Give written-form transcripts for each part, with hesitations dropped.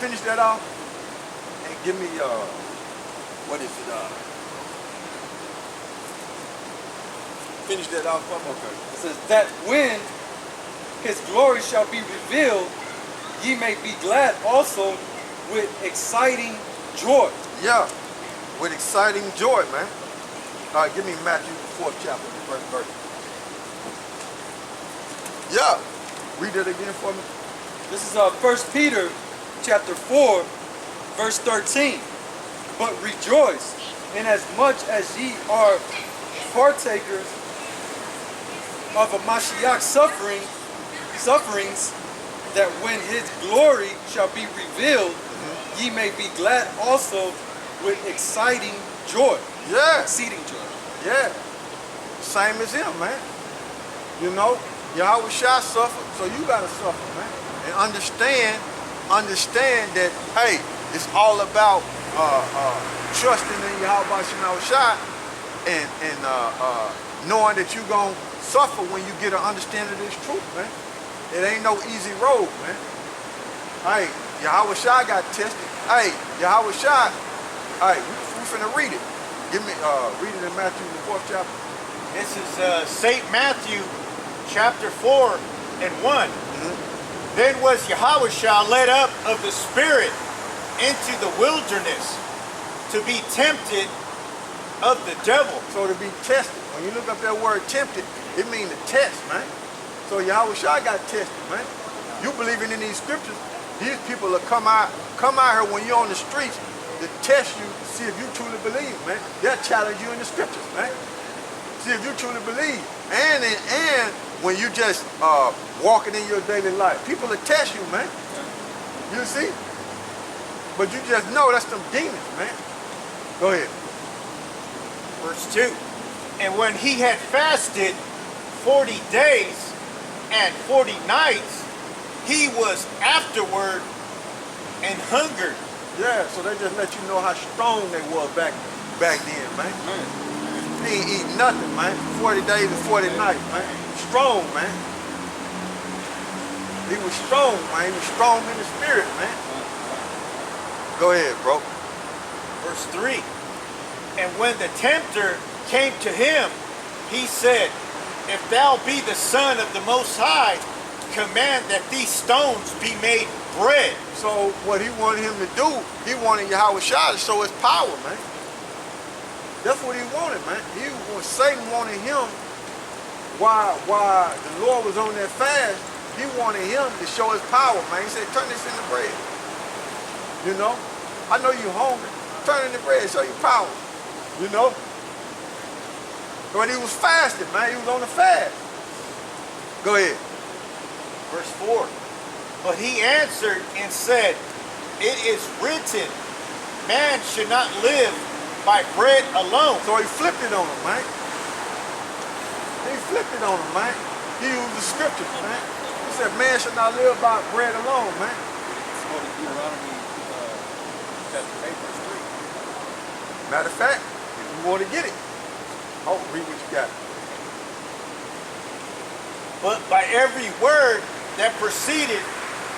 finish that off and give me what is it? Finish that off for me. Okay. It says that when his glory shall be revealed, ye may be glad also with exciting joy. Yeah, with exciting joy, man. All right, give me Matthew, the 4th chapter, the first verse. Yeah, read it again for me. This is 1 Peter chapter 4, verse 13. But rejoice, inasmuch as ye are partakers of a Mashiach's sufferings, that when his glory shall be revealed, ye may be glad also with exciting joy. Yeah. Exceeding joy. Yeah. Same as him, man. You know, Yahawashi suffered, so you gotta suffer, man. And understand that, hey, it's all about trusting in Yahawashi and knowing that you're gonna suffer when you get an understanding of this truth, man. It ain't no easy road, man. Hey, Yahawashi got tested. Hey, Yahawashi, hey, we finna read it. Give me, read it in Matthew, the 4th chapter. This is St. Matthew, chapter 4 and 1. Then was Yahawashi led up of the Spirit into the wilderness to be tempted of the devil. So to be tested. When you look up that word tempted, it means to test, man. So Yahawashi got tested, man. You believing in these scriptures, these people will come out here when you're on the streets to test you, to see if you truly believe, man. They'll challenge you in the scriptures, man. See if you truly believe. And when you just walking in your daily life, people will test you, man. You see? But you just know that's them demons, man. Go ahead. Verse 2. And when he had fasted 40 days and 40 nights, he was afterward and hungered. Yeah, so they just let you know how strong they was back then, man. He ain't eat nothing, man. 40 days and 40 nights, man. Strong, man. He was strong, man. He was strong in the spirit, man. Go ahead, bro. Verse 3. And when the tempter came to him, he said, if thou be the Son of the Most High, command that these stones be made bread. So what he wanted him to do, he wanted Yahawashi to show his power, man. That's what he wanted, man. Satan wanted him, while the Lord was on that fast, he wanted him to show his power, man. He said, turn this into bread. You know? I know you're hungry. Turn it into bread, show your power. You know? But he was fasting, man. He was on the fast. Go ahead. Verse 4. But he answered and said, it is written, man should not live by bread alone. So he flipped it on him, man. He flipped it on him, man. He used the scriptures, man. He said, man should not live by bread alone, man. Let's go to Deuteronomy chapter 8, verse 3. Matter of fact, if you want to get it, oh, read what you got. But by every word that proceeded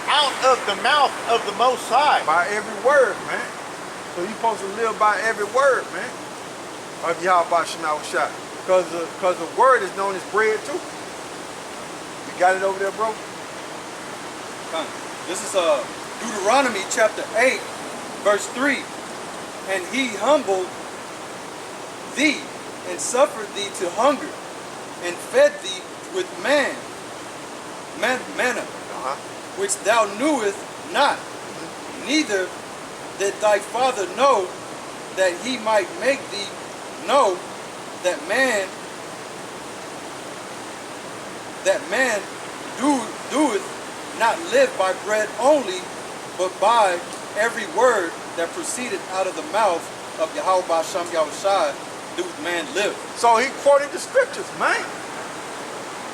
out of the mouth of the Most High. By every word, man. So you're supposed to live by every word, man, of Yahawashi. Because the word is known as bread too. You got it over there, bro? This is Deuteronomy chapter 8, verse 3. And he humbled thee and suffered thee to hunger and fed thee with manna, which thou knewest not, neither did thy father know, that he might make thee know that man doeth not live by bread only, but by every word that proceeded out of the mouth of Yahawah Sham Yahushai doeth man live. So he quoted the scriptures, man.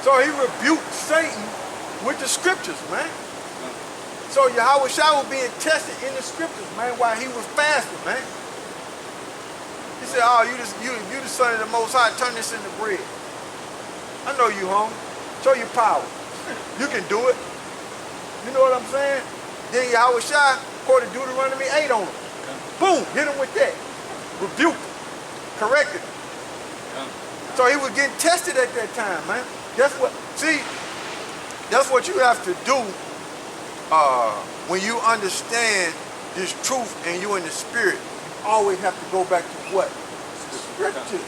So he rebuked Satan with the scriptures, man. So Yahawashi was being tested in the scriptures, man, while he was fasting, man. He said, oh, you the Son of the Most High, turn this into bread. I know you hungry. Show your power. You can do it. You know what I'm saying? Then Yahawashi quoted Deuteronomy 8 on him. Boom, hit him with that. Rebuked him, corrected him. So he was getting tested at that time, man. That's what you have to do when you understand this truth and you in the spirit. You always have to go back to what? The scriptures.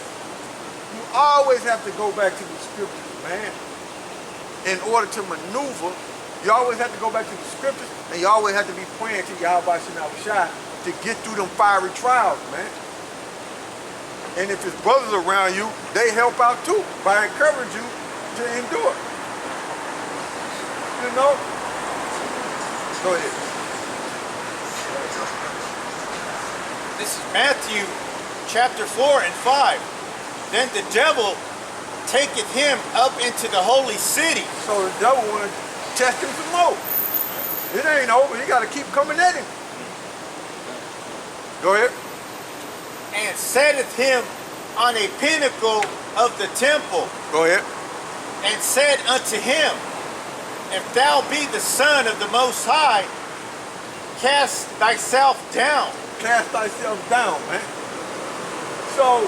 You always have to go back to the scriptures, man. In order to maneuver, you always have to go back to the scriptures, and you always have to be praying to YAHAWASHI to get through them fiery trials, man. And if his brothers around you, they help out too by encouraging you to endure. You know? Go ahead. This is Matthew chapter 4 and 5. Then the devil taketh him up into the holy city. So the devil want to test him some more. It ain't over. He got to keep coming at him. Go ahead. And setteth him on a pinnacle of the temple. Go ahead. And said unto him, If thou be the Son of the Most High, cast thyself down. Cast thyself down, man. So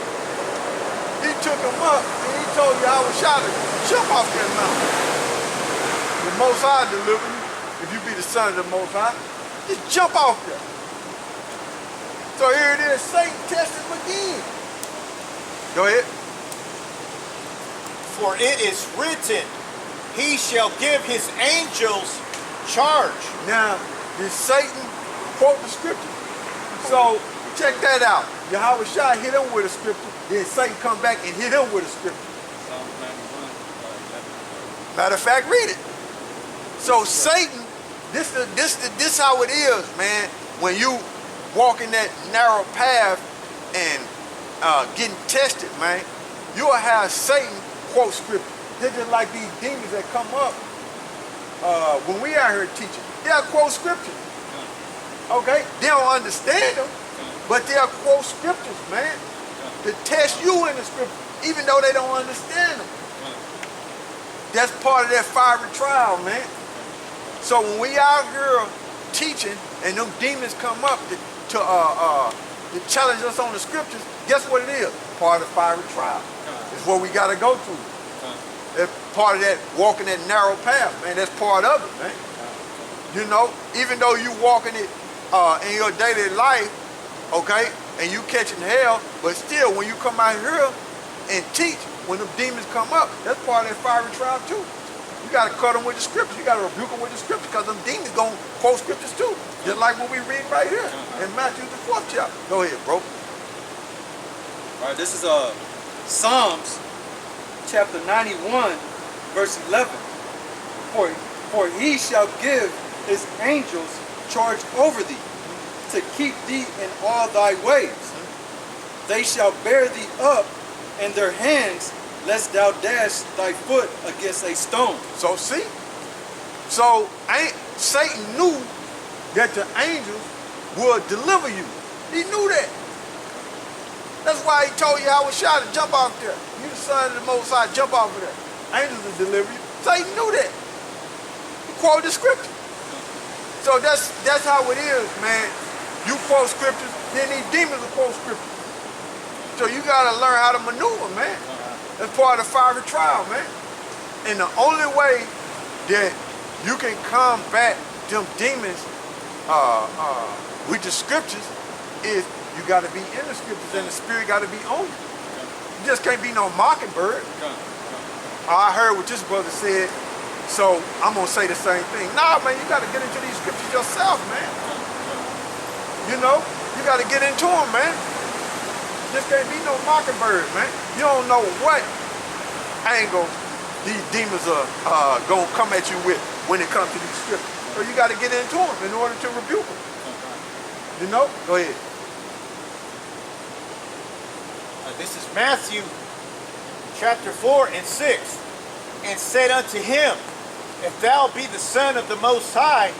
he took him up and he told YAHAWASHI to jump off that mountain. The Most High deliver you. If you be the Son of the Most High, just jump off there. So here it is, Satan tested him again. Go ahead. For it is written, He shall give his angels charge. Now, did Satan quote the scripture? So check that out. YAHAWASHI hit him with a scripture, then Satan come back and hit him with a scripture. Matter of fact, read it. So Satan, this how it is, man. When you walk in that narrow path and getting tested, man, you'll have Satan quote scripture. They're just like these demons that come up when we out here teaching. They'll quote scripture. Okay? They don't understand them, but they'll quote scriptures, man, to test you in the scripture, even though they don't understand them. That's part of that fiery trial, man. So when we out here teaching and them demons come up to challenge us on the scriptures, guess what it is? Part of the fiery trial. It's what we got to go through. That's part of that walking that narrow path, man. That's part of it, man. You know, even though you walking it in your daily life, okay, and you catching hell, but still, when you come out here and teach, when them demons come up, that's part of that fiery trial too. You got to cut them with the scriptures. You got to rebuke them with the scriptures, because them demons going to quote scriptures too. Just like what we read right here in Matthew the 4th chapter. Go ahead, bro. All right, this is Psalms chapter 91, verse 11. For he shall give his angels charge over thee, to keep thee in all thy ways. They shall bear thee up in their hands, lest thou dash thy foot against a stone. So see? So Satan knew that the angels would deliver you. He knew that. That's why he told YAHAWASHI to jump off there. You the Son of the Most High, jump off of there. Angels will deliver you. Satan knew that. He quoted the scripture. So that's how it is, man. You quote scriptures, then these demons will quote scriptures. So you gotta learn how to maneuver, man. That's part of the fiery trial, man. And the only way that you can combat them demons with the scriptures is you got to be in the scriptures, and the spirit got to be on you. You just can't be no mockingbird. I heard what this brother said, so I'm going to say the same thing. Nah, man, you got to get into these scriptures yourself, man. You know, you got to get into them, man. Just can't be no mockingbird, man. You don't know what angle these demons are going to come at you with when it comes to these scriptures. So you got to get into them in order to rebuke them. You know? Go ahead. This is Matthew chapter 4 and 6. And said unto him, If thou be the Son of the Most High,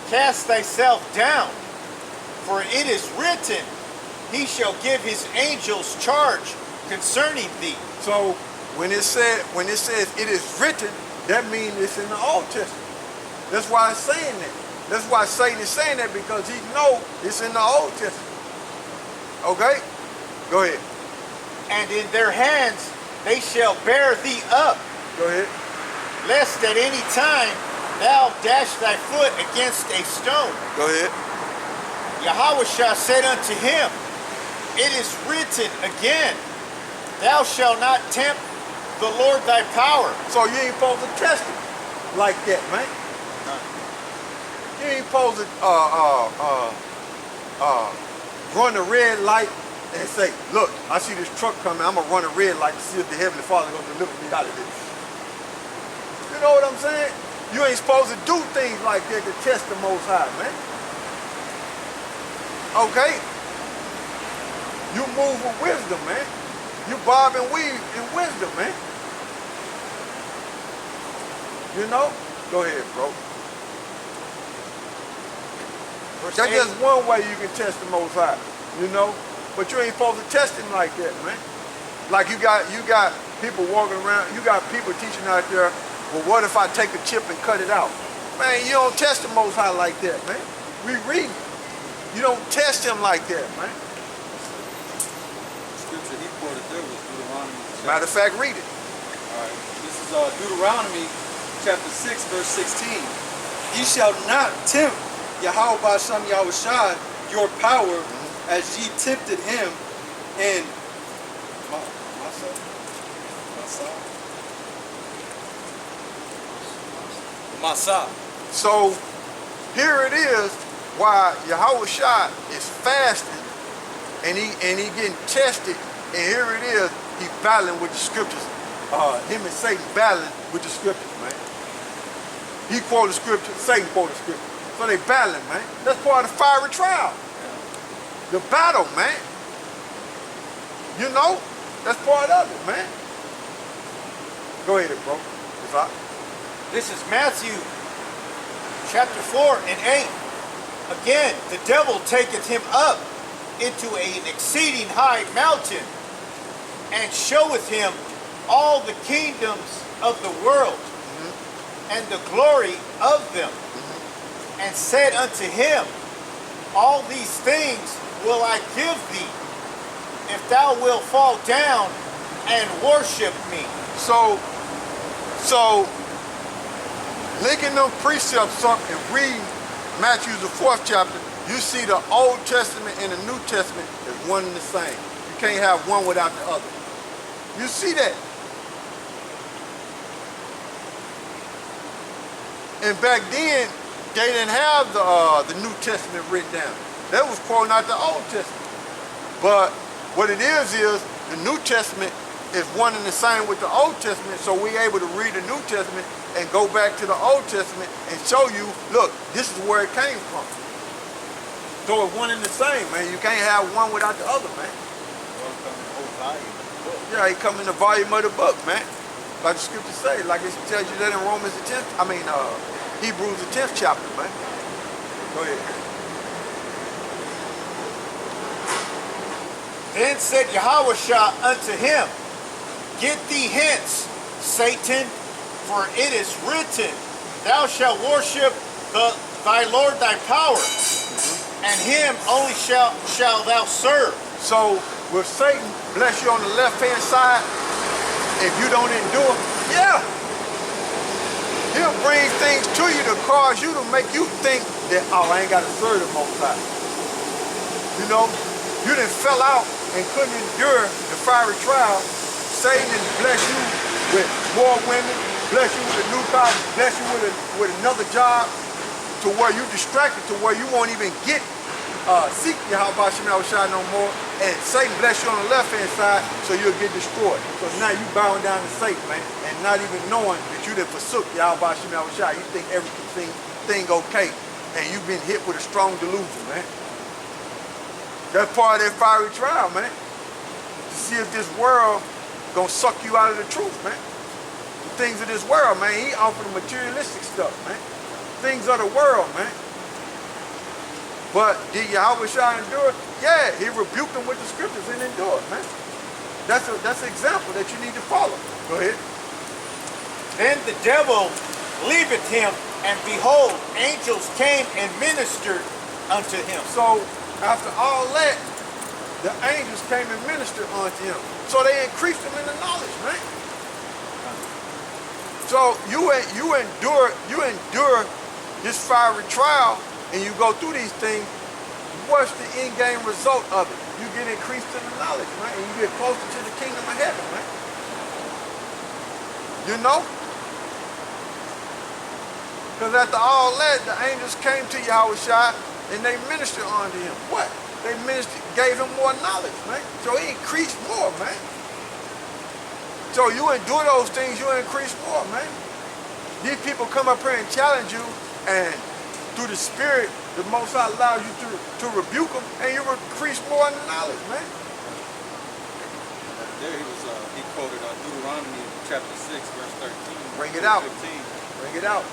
cast thyself down. For it is written, He shall give his angels charge concerning thee. So when it says it is written, that means it's in the Old Testament. That's why it's saying that. That's why Satan is saying that, because he know it's in the Old Testament. Okay? Go ahead. And in their hands they shall bear thee up, Go ahead. lest at any time thou dash thy foot against a stone. Go ahead. Yahawashi said unto him, It is written again, Thou shalt not tempt the Lord thy power. So you ain't supposed to test him like that, man. You ain't supposed to run a red light and say, look, I see this truck coming, I'm gonna run a red light to see if the Heavenly Father is gonna deliver me out of this. You know what I'm saying? You ain't supposed to do things like that to test the Most High, man. Okay? You move with wisdom, man. You bob and weave in wisdom, man. You know? Go ahead, bro. That's just one way you can test the Most High, you know? But you ain't supposed to test him like that, man. Like you got people walking around, you got people teaching out there, well, what if I take a chip and cut it out? Man, you don't test the Most High like that, man. We read. You don't test him like that, man. The scripture he quoted there was Deuteronomy. Matter of fact, read it. All right. This is Deuteronomy chapter 6, verse 16. Ye shall not tempt YAHAWAH SHAM YAHAWASHI your power as ye tempted him and Masa. So here it is why Yahawashi is fasting and he getting tested, and here it is, he battling with the scriptures. Him and Satan battling with the scriptures, man. He quoted scripture, Satan quoted scripture. So they battling, man. That's part of the fiery trial. The battle, man. You know? That's part of it, man. Go ahead, bro. It's all right. This is Matthew chapter 4 and 8. Again, the devil taketh him up into an exceeding high mountain, and showeth him all the kingdoms of the world, and the glory of them, and said unto him, All these things will I give thee, if thou wilt fall down and worship me. So linking them precepts up and read Matthew the 4th chapter, you see the Old Testament and the New Testament is one and the same. You can't have one without the other. You see that? And back then, they didn't have the New Testament written down. They was quoting out the Old Testament. But what it is the New Testament is one and the same with the Old Testament, so we're able to read the New Testament and go back to the Old Testament and show you, look, this is where it came from. So it's one and the same, man. You can't have one without the other, man. Yeah, it come in the volume of the book, man. Like the scripture say, like it tells you that in Romans the 10th, Hebrews the 10th chapter, man. Go ahead. Then said Yahawashi unto him, Get thee hence, Satan, for it is written, Thou shalt worship thy Lord thy power, and him only shalt thou serve. So will Satan bless you on the left-hand side if you don't endure? Yeah. He'll bring things to you to cause you to make you think that, oh, I ain't got to serve the Most High. You know, you done fell out and couldn't endure the fiery trial. Satan bless you with more women, bless you with a new car, bless you with another job, to where you distracted, to where you won't even seek Yahawah Shai no more, and Satan bless you on the left-hand side, so you'll get destroyed. So now you bowing down to Satan, man, and not even knowing that you done forsook Yahawah Shai. You think everything okay, and you've been hit with a strong delusion, man. That's part of that fiery trial, man. To see if this world gonna suck you out of the truth, man. The things of this world, man. He offered materialistic stuff, man. Things of the world, man. But did Yahawashi endure? Yeah, he rebuked them with the scriptures and endured, man. That's an example that you need to follow. Go ahead. Then the devil leaveth him And behold, angels came and ministered unto him. So after all that, the angels came and ministered unto him. So they increased him in the knowledge, man. So you endure this fiery trial, and you go through these things. What's the end game result of it? You get increased in the knowledge, man, and you get closer to the kingdom of heaven, man. You know? Because after all that, the angels came to Yahawashi and they ministered unto him. What? They ministered, gave him more knowledge, man. So he increased more, man. So you endure those things, you increase more, man. These people come up here and challenge you, and through the Spirit, the Most High allows you to rebuke them, and you increase more in knowledge, man. There he quoted Deuteronomy chapter 6, verse 13. Bring it out. 15. Bring it out.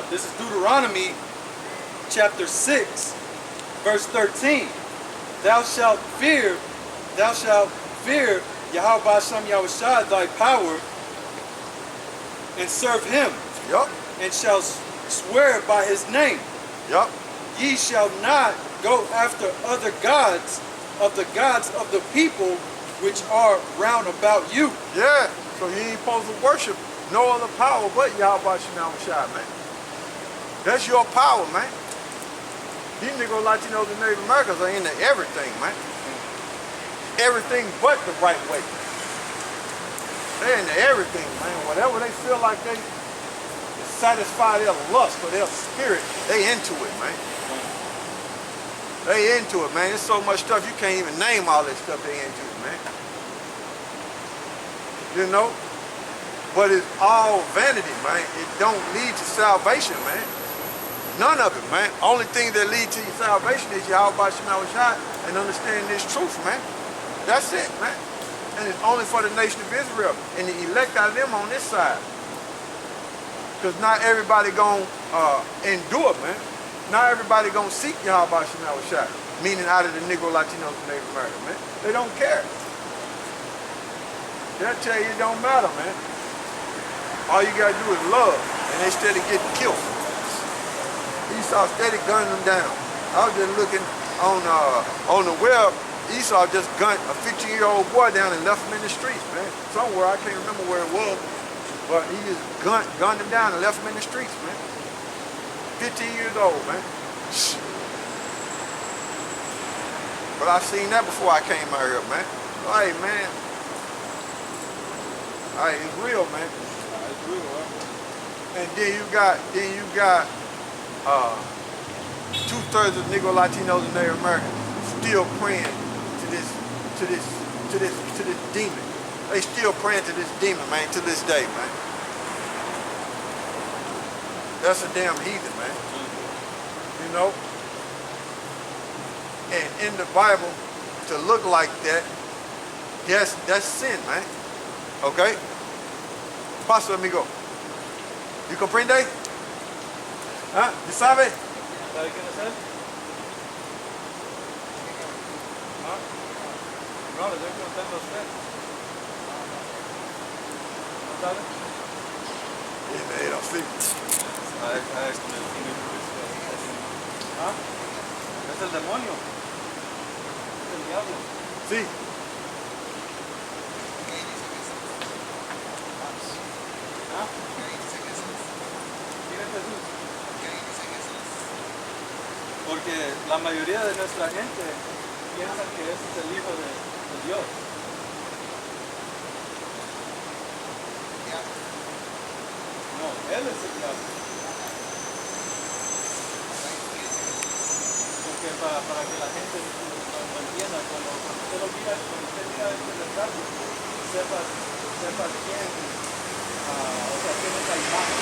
This is Deuteronomy chapter 6, verse 13. Thou shalt fear Yahweh Shem Yahawashi thy power, and serve him. Yup. And shall swear by his name. Yup. Ye shall not go after other gods of the people which are round about you. Yeah. So you ain't supposed to worship no other power but Yahweh Shem Yahawashi, man. That's your power, man. These Negro Latinos and Native Americans are into everything, man. Everything but the right way. They're into everything, man. Whatever they feel like they satisfy their lust or their spirit, they into it, man. They into it, man. There's so much stuff you can't even name all that stuff they into, man. You know? But it's all vanity, man. It don't lead to salvation, man. None of it, man. Only thing that lead to your salvation is Yahweh Shem Yahawashi and understanding this truth, man. That's it, man. And it's only for the nation of Israel and the elect out of them on this side. Because not everybody gonna endure, man. Not everybody gonna seek Yahweh Shem Yahawashi, meaning out of the Negro, Latinos, and Native Americans, man. They don't care. They'll tell you it don't matter, man. All you gotta do is love, and they steady getting killed. Esau steady gunning them down. I was just looking on the web. Esau just gunned a 15-year-old boy down and left him in the streets, man. Somewhere, I can't remember where it was, but he just gunned him down and left him in the streets, man. 15 years old, man. But I seen that before I came out here, man. Hey, man. Hey, it's real, man. It's real, huh? And then you got 2/3 of Negro, Latinos, and Native Americans still praying to this demon. They still praying to this demon, man, to this day, man. That's a damn heathen, man. You know? And in the Bible, to look like that, that's sin, man. Okay? Paso, amigo. ¿You comprende? ¿Ah? ¿You sabe? ¿Sabe quién es él? ¿Ah? No, le estoy preguntando a usted. ¿No sabe? Yeah, they don't speak. ¿Ah? Es el demonio. Es el diablo. Sí. ¿Ah? ¿Quién es Jesús? Porque la mayoría de nuestra gente piensa que ese es el Hijo de Dios. No, Él es el diablo. Porque para que la gente lo entienda, cuando usted mira este retrato, sepa quién, o sea, quién es la imagen.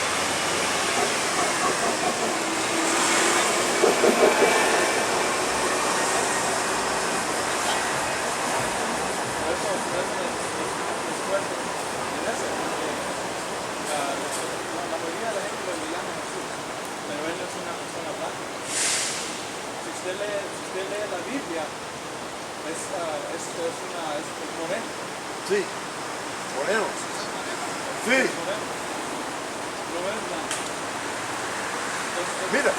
La mayoría de la gente lo llama Jesús, pero él no es una persona blanca. Si usted lee la Biblia, es moreno. Sí. Moreno. Sí. No es blanco. Mira.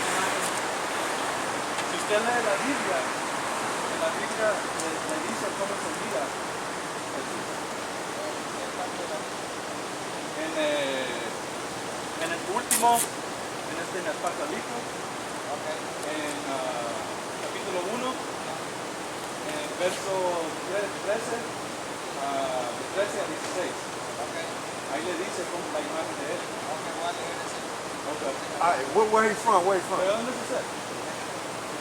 Si usted lee la Biblia, en la Biblia le dice cómo se mira Jesús. En el último, en el Apocalipsis, en capítulo 1, en verso 13, de 13 a 16. Ahí le dice cómo la imagen de él. All right, where he from? Where he from? ¿De dónde es usted?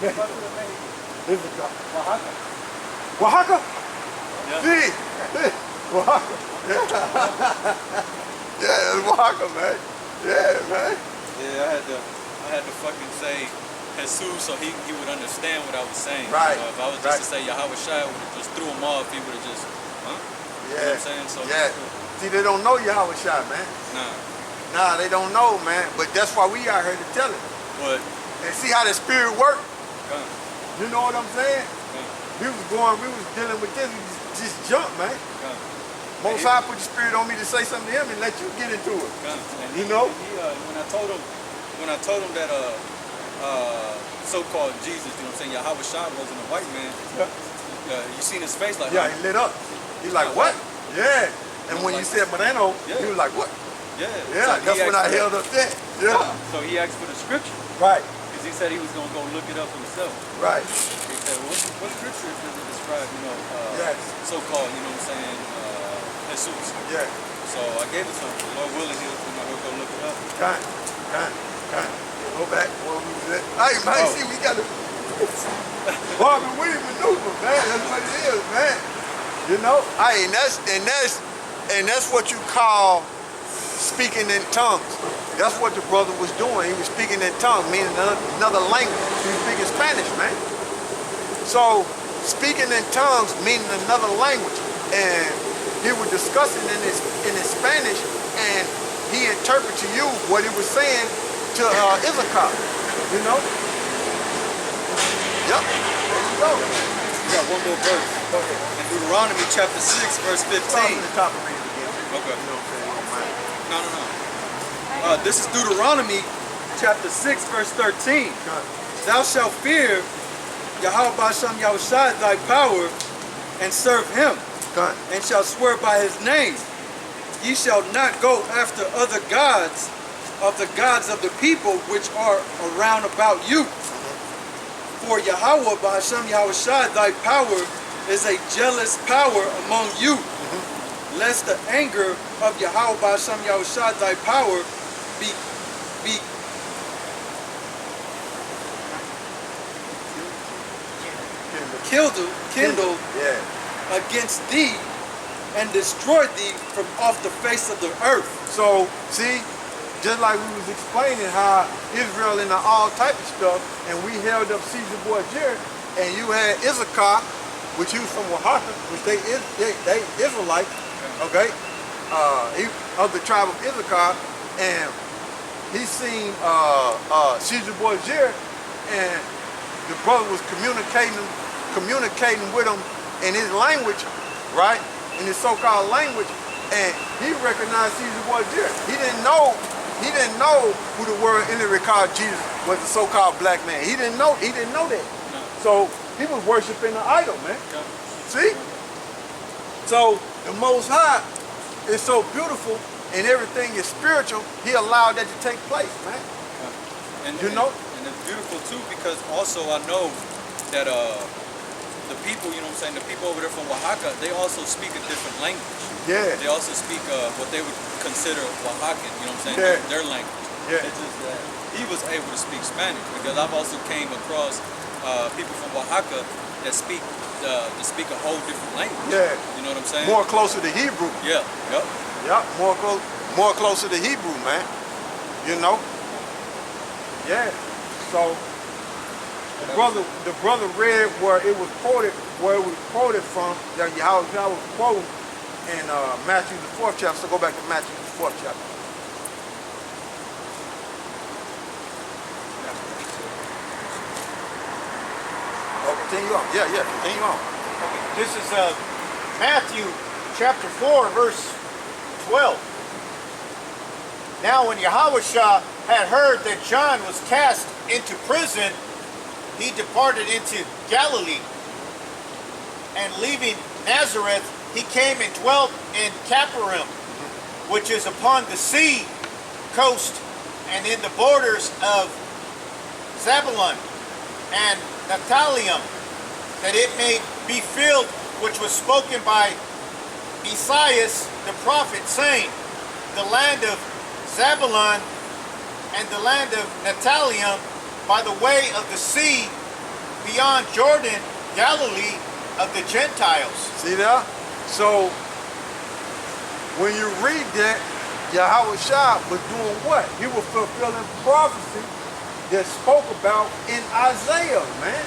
¿De qué parte de México? This is God. Oaxaca. Oaxaca? Yeah. See? Oaxaca. Yeah, it's Oaxaca, man. Yeah, man. Yeah, I had to fucking say Jesus so he would understand what I was saying. Right. You know, if I was just to say YAHAWASHI, I would have just threw him off. He would have just, huh? You know what I'm saying? So Yeah. See, they don't know YAHAWASHI, man. Nah, they don't know, man. But that's why we out here to tell it. But And see how the spirit works. come, You know what I'm saying? come, We was dealing with this, we just jumped, man. come. Most High put the spirit on me to say something to him and let you get into it. And You know? when I told him that so-called Jesus, you know what I'm saying, YAHAWASHI wasn't a white man. You seen his face like, Yeah, he lit up. He's like, what? Yeah. And when you said Moreno, Yeah. he was like, what? yeah. Yeah, So that's he when I asked for held up there. Yeah. So he asked for the scripture Right, because he said he was gonna go look it up himself. right. He said, what scripture does it describe, Yes. so-called, you know what I'm saying, Jesus? Yeah. So I gave it to him. Lord willing, he'll go look it up. Kind. Go back where we was at. Hey, man, see, we got to... Marvin Williams maneuver, man. That's what it is, man. You know? Hey, and that's what you call speaking in tongues. That's what the brother was doing. He was speaking in tongues, meaning another language. He was speaking Spanish, man. So, speaking in tongues meaning another language. And he was discussing in his Spanish, and he interpreted to you what he was saying to Issachar, you know? Yep, there you go. We got one more verse. Okay. In Deuteronomy chapter 6, verse 15. Start from the top and read it again. Okay. You know what I'm saying? You don't mind. No. This is Deuteronomy chapter 6, verse 13. Thou shalt fear Yahweh Basham Yahushai thy power, and serve him, and shall swear by his name. Ye shall not go after other gods of the people which are around about you. For Yahweh Basham Yahushai thy power is a jealous power among you, lest the anger of Yahweh Basham Yahushai thy power be kindled against thee, and destroy thee from off the face of the earth. So, see, just like we was explaining how Israel into all type of stuff, and we held up Caesar Borgia, and you had Issachar, which he was from Oaxaca, which they Israelite, okay? He of the tribe of Issachar, and he seen Caesar Borgia, and the brother was communicating with him in his language, right? In his so-called language, and he recognized Caesar Borgia. He didn't know who the word Enemy called Jesus was, the so-called black man. He didn't know that. So he was worshiping the idol, man. See? So the Most High is so beautiful and everything is spiritual, he allowed that to take place, man. And you know? And it's beautiful too, because also I know that the people, you know what I'm saying, the people over there from Oaxaca, they also speak a different language. Yeah. They also speak what they would consider Oaxacan, you know what I'm saying, their language. Yeah. It's just that he was able to speak Spanish, because I've also came across people from Oaxaca that speak a whole different language. Yeah. You know what I'm saying? More closer to Hebrew. Yeah. Yep. Yep. More closer to Hebrew, man. You know? Yeah. So the brother read where it was quoted from. How it was quoted in Matthew the 4th chapter. So go back to Matthew the 4th chapter. Oh, continue on. Yeah, continue on. This is Matthew chapter 4, verse 12. Now when Yahawashah had heard that John was cast into prison, he departed into Galilee. And leaving Nazareth, he came and dwelt in Capernaum, which is upon the sea coast and in the borders of Zebulun and Naphtali, that it may be filled which was spoken by Esaias the prophet, saying, the land of Zebulun and the land of Naphtali by the way of the sea beyond Jordan, Galilee of the Gentiles. See that? So when you read that, Yahawashi was doing what? He was fulfilling prophecy that spoke about in Isaiah, man.